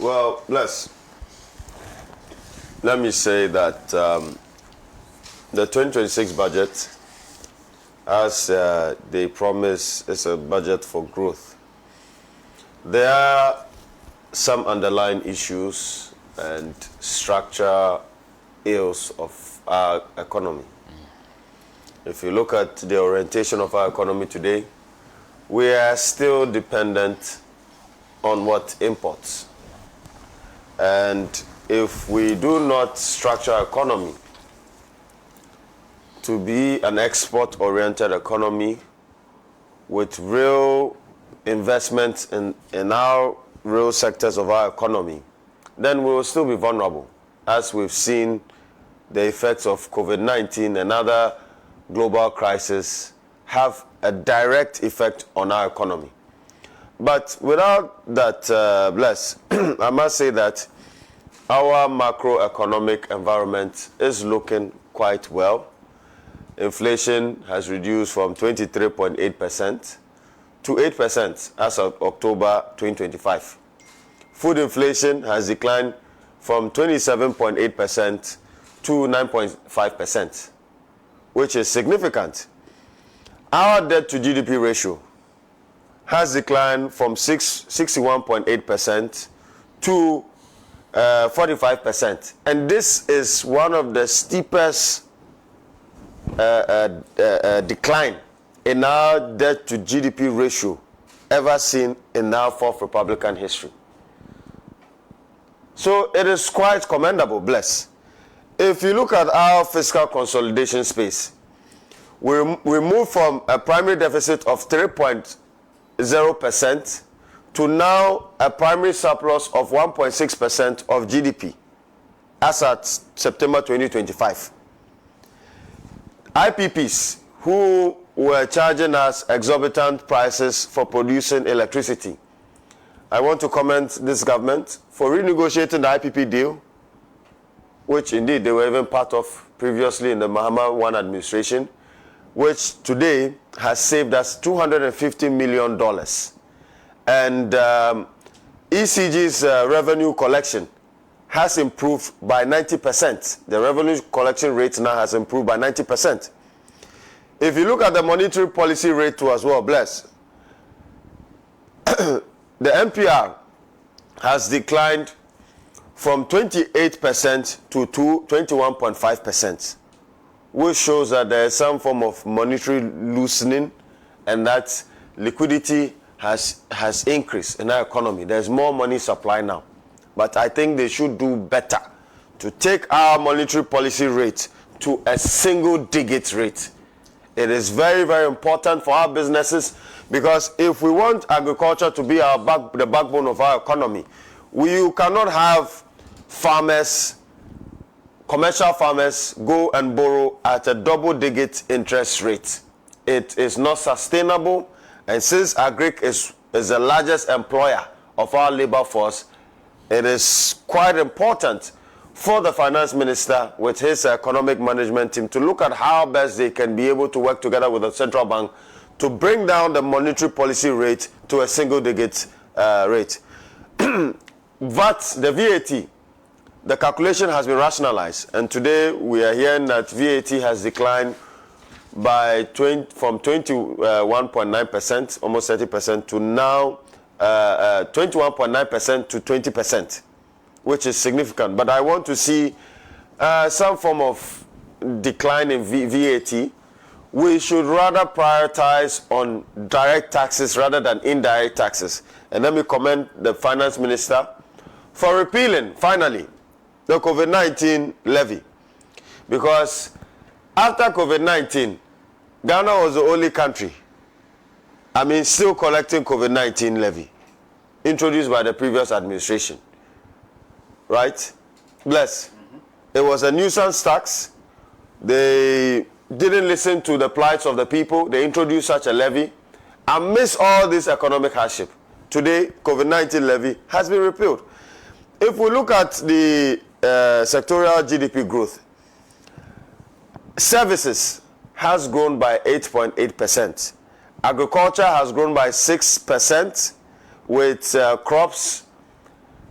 Well, let me say that the 2026 budget, as they promise, is a budget for growth. There are some underlying issues and structural ills of our economy. If you look at the orientation of our economy today, we are still dependent on what imports. And if we do not structure our economy to be an export-oriented economy with real investment in our real sectors of our economy, then we will still be vulnerable, as we've seen the effects of COVID-19 and other global crises have a direct effect on our economy. But without that, I must say that our macroeconomic environment is looking quite well. Inflation has reduced from 23.8% to 8% as of October 2025. Food inflation has declined from 27.8% to 9.5%, which is significant. Our debt to GDP ratio has declined from 61.8% to 45%. And this is one of the steepest decline in our debt to GDP ratio ever seen in our fourth Republican history. So it is quite commendable, If you look at our fiscal consolidation space, we moved from a primary deficit of 3.0% to now a primary surplus of 1.6% of GDP as at September 2025. IPPs, who were charging us exorbitant prices for producing electricity, I want to commend this government for renegotiating the IPP deal, which indeed they were even part of previously in the Mahama I administration, which today has saved us $250 million. And ECG's revenue collection has improved by 90%. The revenue collection rate now has improved by 90%. If you look at the monetary policy rate too as well, the MPR has declined from 28% to 21.5%, which shows that there is some form of monetary loosening and that liquidity has increased in our economy. There's more money supply now. But I think they should do better to take our monetary policy rate to a single-digit rate. It is very, very important for our businesses, because if we want agriculture to be the backbone of our economy, we cannot have farmers, commercial farmers, go and borrow at a double-digit interest rate. It is not sustainable, and since Agric is the largest employer of our labor force, it is quite important for the finance minister with his economic management team to look at how best they can be able to work together with the central bank to bring down the monetary policy rate to a single-digit rate. VAT, the VAT, the calculation has been rationalized, and today we are hearing that VAT has declined by from 21.9%, almost 30%, to now 21.9% to 20%, which is significant. But I want to see some form of decline in VAT. We should rather prioritize on direct taxes rather than indirect taxes. And let me commend the finance minister for repealing, finally, the COVID-19 levy. Because after COVID-19, Ghana was the only country, still collecting COVID-19 levy, introduced by the previous administration. Right? It was a nuisance tax. They didn't listen to the plights of the people. They introduced such a levy amidst all this economic hardship. Today, COVID-19 levy has been repealed. If we look at the sectorial GDP growth, services has grown by 8.8%. Agriculture has grown by 6%, with crops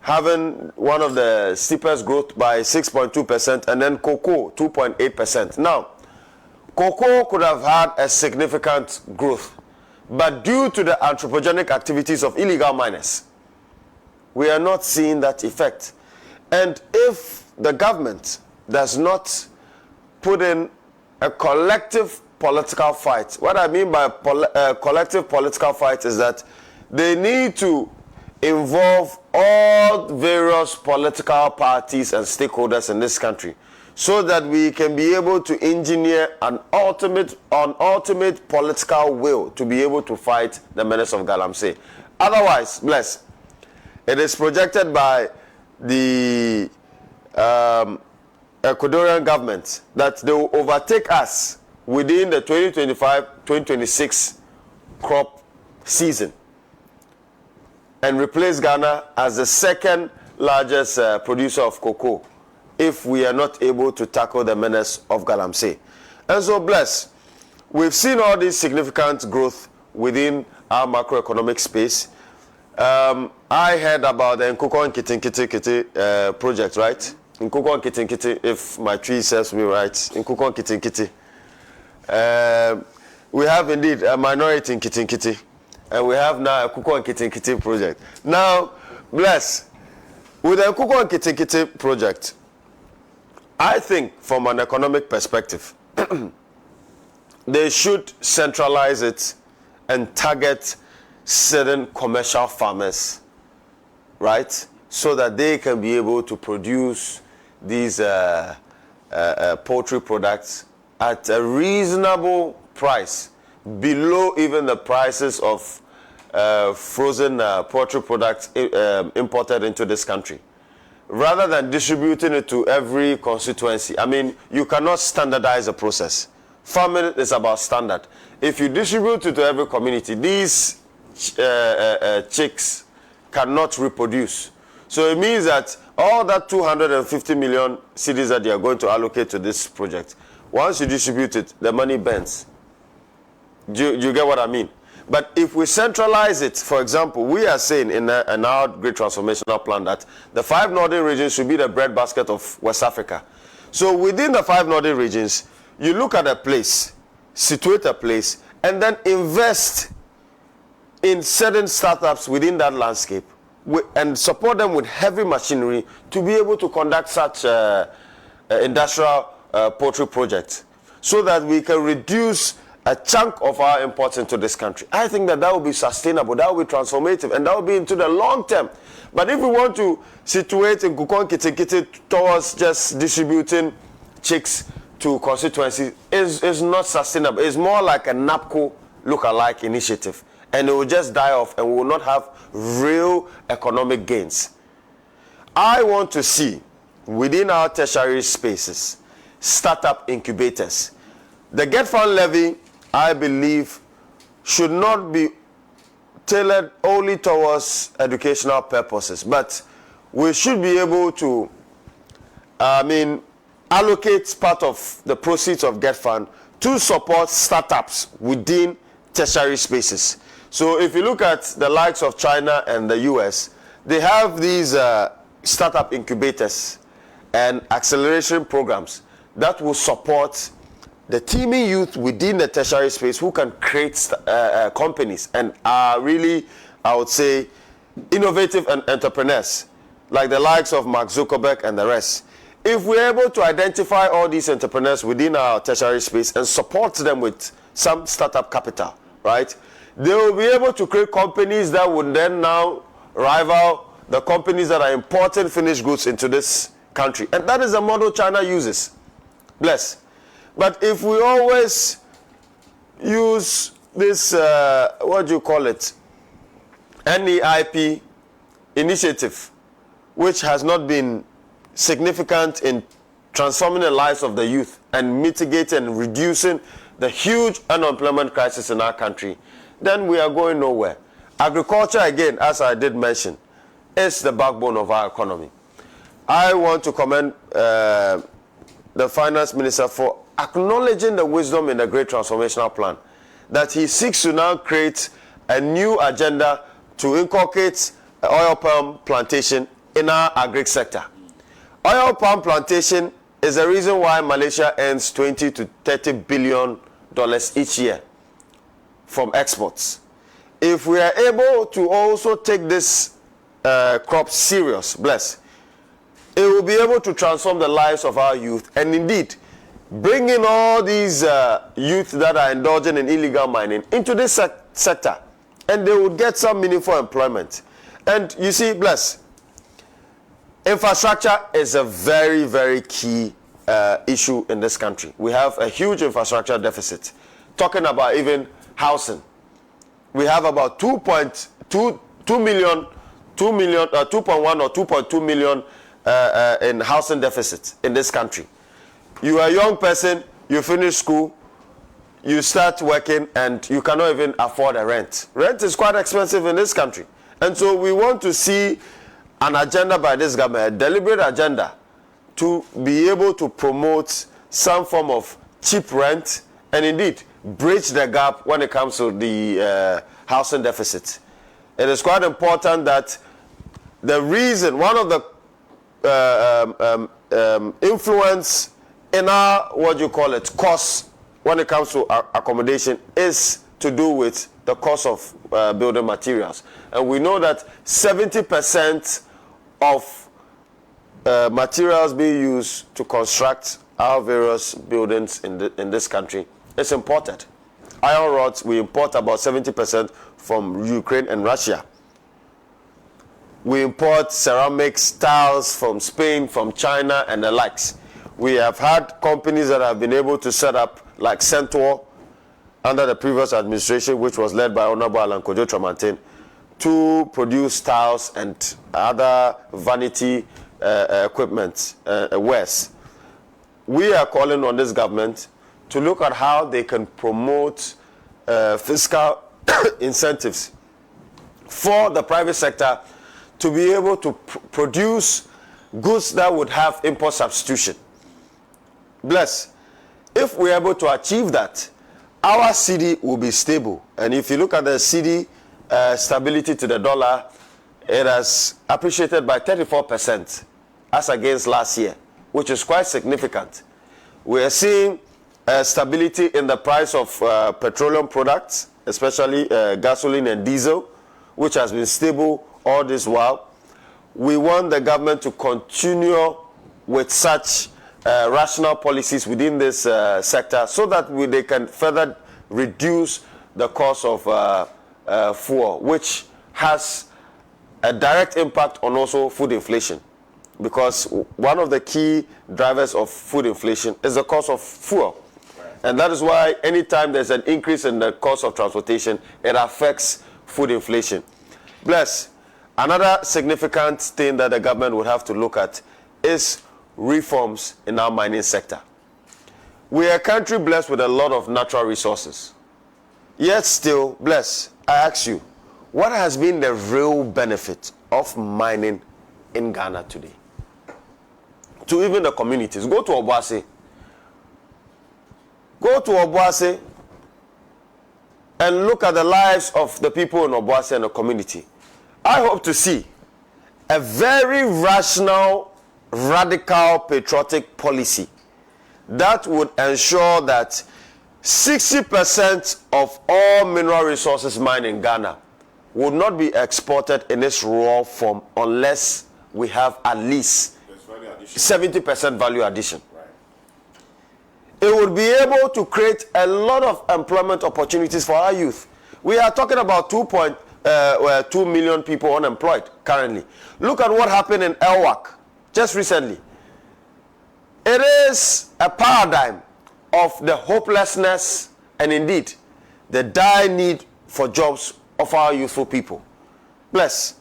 having one of the steepest growth by 6.2%, and then cocoa 2.8%. Now, cocoa could have had a significant growth, but due to the anthropogenic activities of illegal miners, we are not seeing that effect. And if the government does not put in a collective political fight, what I mean by collective political fight is that they need to involve all various political parties and stakeholders in this country so that we can be able to engineer an ultimate political will to be able to fight the menace of Galamsey. Otherwise, bless, it is projected by the Ecuadorian government that they will overtake us within the 2025-2026 crop season and replace Ghana as the second largest producer of cocoa if we are not able to tackle the menace of Galamsey. And so, bless, we've seen all this significant growth within our macroeconomic space. I heard about the Nkukon Kitinkiti project, right? Nkukon Kitinkiti, if my tree serves me right. Nkukon Kitinkiti. We have indeed a minority in Kitinkiti. And we have now a Nkukon Kitinkiti project. Now, bless, with the Nkukon Kitinkiti project, I think from an economic perspective, they should centralize it and target certain commercial farmers, right? So that they can be able to produce these poultry products at a reasonable price, below even the prices of frozen poultry products imported into this country, rather than distributing it to every constituency. I mean, you cannot standardize the process. Farming is about standard. If you distribute it to every community, these chicks cannot reproduce. So it means that all that 250 million cedis that they are going to allocate to this project, once you distribute it, the money bends. Do you get what I mean? But if we centralize it, for example, we are saying in our great transformational plan that the 5 northern regions should be the breadbasket of West Africa. So within the 5 northern regions, you look at a place, situate a place, and then invest in certain startups within that landscape and support them with heavy machinery to be able to conduct such industrial poultry projects so that we can reduce a chunk of our imports into this country. I think that will be sustainable, that will be transformative, and that will be into the long term. But if we want to situate in Nkukon Kitinkiti towards just distributing chicks to constituencies, is not sustainable. It's more like a NAPCO look-alike initiative, and it will just die off and we will not have real economic gains. I want to see within our tertiary spaces startup incubators. The Get Fund levy, I believe, should not be tailored only towards educational purposes, but we should be able to, allocate part of the proceeds of Get Fund to support startups within tertiary spaces. So if you look at the likes of China and the US, they have these startup incubators and acceleration programs that will support the teeming youth within the tertiary space who can create companies and are really, I would say, innovative and entrepreneurs, like the likes of Mark Zuckerberg and the rest. If we're able to identify all these entrepreneurs within our tertiary space and support them with some startup capital, right, they will be able to create companies that would then now rival the companies that are importing finished goods into this country. And that is the model China uses. Bless. But if we always use this, NEIP initiative, which has not been significant in transforming the lives of the youth and mitigating and reducing the huge unemployment crisis in our country, then we are going nowhere. Agriculture, again, as I did mention, is the backbone of our economy. I want to commend the finance minister for acknowledging the wisdom in the Great Transformational Plan, that he seeks to now create a new agenda to inculcate oil palm plantation in our agri sector. Oil palm plantation is the reason why Malaysia earns 20 to 30 billion dollars each year from exports. If we are able to also take this crop serious, bless, it will be able to transform the lives of our youth, and indeed bring in all these youth that are indulging in illegal mining into this sector, and they would get some meaningful employment. And you see, bless, infrastructure is a very, very key issue in this country. We have a huge infrastructure deficit. Talking about even housing, we have about 2.1 or 2.2 million in housing deficit in this country. You are a young person, you finish school, you start working, and you cannot even afford a rent. Rent is quite expensive in this country. And so we want to see an agenda by this government, a deliberate agenda, to be able to promote some form of cheap rent and indeed bridge the gap when it comes to the housing deficit. It is quite important that the reason, one of the influence in our, what you call it, costs when it comes to accommodation is to do with the cost of building materials. And we know that 70% of materials being used to construct our various buildings in this country is imported. Iron rods, we import about 70% from Ukraine and Russia. We import ceramics, tiles from Spain, from China, and the likes. We have had companies that have been able to set up, like Centaur, under the previous administration, which was led by Honorable Alan Kojo Tramantin, to produce tiles and other vanity equipment, wares. We are calling on this government to look at how they can promote fiscal incentives for the private sector to be able to produce goods that would have import substitution. Bless. If we're able to achieve that, our cedi will be stable. And if you look at the cedi stability to the dollar, it has appreciated by 34% as against last year, which is quite significant. We are seeing stability in the price of petroleum products, especially gasoline and diesel, which has been stable all this while. We want the government to continue with such rational policies within this sector so that they can further reduce the cost of fuel, which has a direct impact on also food inflation, because one of the key drivers of food inflation is the cost of fuel. And that is why anytime there's an increase in the cost of transportation, it affects food inflation. Bless. Another significant thing that the government would have to look at is reforms in our mining sector. We are a country blessed with a lot of natural resources. Yet still, bless, I ask you, what has been the real benefit of mining in Ghana today? To even the communities. Go to Obuasi. Go to Obuasi and look at the lives of the people in Obuasi and the community. I hope to see a very rational, radical, patriotic policy that would ensure that 60% of all mineral resources mined in Ghana would not be exported in its raw form unless we have at least 70% value addition. It would be able to create a lot of employment opportunities for our youth. We are talking about 2 million people unemployed currently. Look at what happened in Elwak just recently. It is a paradigm of the hopelessness and indeed the dire need for jobs of our youthful people. Bless.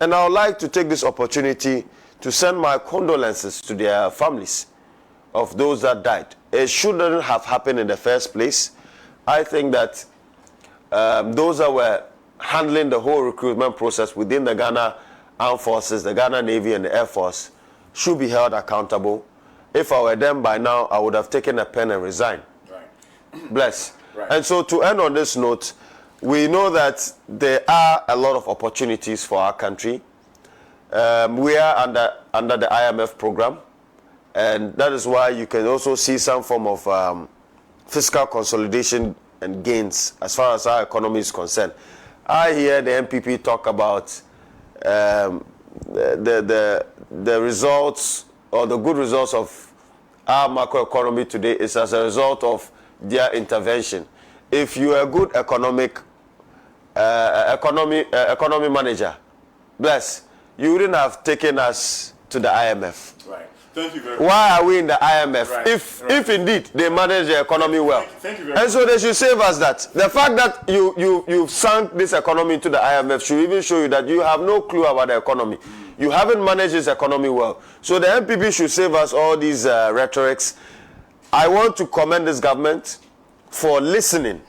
And I would like to take this opportunity to send my condolences to their families of those that died. It shouldn't have happened in the first place. I think that those that were handling the whole recruitment process within the Ghana Armed Forces, the Ghana Navy and the Air Force should be held accountable. If I were them by now, I would have taken a pen and resigned. Right. Bless. Right. And so to end on this note, we know that there are a lot of opportunities for our country. We are under the IMF program, and that is why you can also see some form of fiscal consolidation and gains as far as our economy is concerned. I hear the MPP talk about the results or the good results of our macroeconomy today is as a result of their intervention. If you are a good economy manager, bless, you wouldn't have taken us to the IMF. Right. Thank you very much. Why are we in the IMF? Right. If indeed they manage the economy well. Thank you very much. And so they should save us that. The fact that you've sunk this economy into the IMF should even show you that you have no clue about the economy. You haven't managed this economy well. So the MPP should save us all these rhetorics. I want to commend this government for listening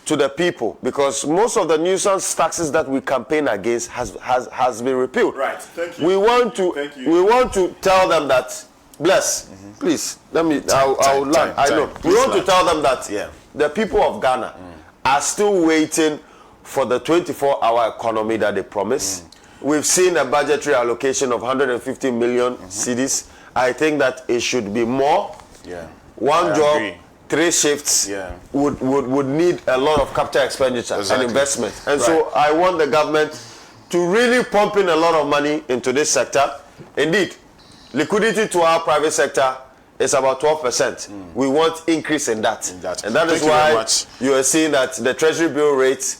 to the people, because most of the nuisance taxes that we campaign against has been repealed. Right. Thank you. We want to tell them that, bless, please let me. I would like. I know. We want to tell them that the people of Ghana are still waiting for the 24-hour economy that they promised. We've seen a budgetary allocation of 150 million cedis. I think that it should be more. Yeah. One job. 3 shifts would need a lot of capital expenditure and investment. And so I want the government to really pump in a lot of money into this sector. Indeed, liquidity to our private sector is about 12%. We want increase in that. And that is why you are seeing that the Treasury bill rate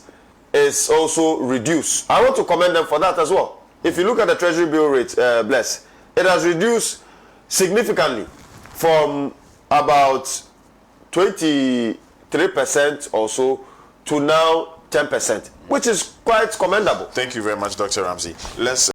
is also reduced. I want to commend them for that as well. If you look at the Treasury bill rate, bless, it has reduced significantly from about 23% or so to now 10%, which is quite commendable. Thank you very much, Dr. Ramzi. Let's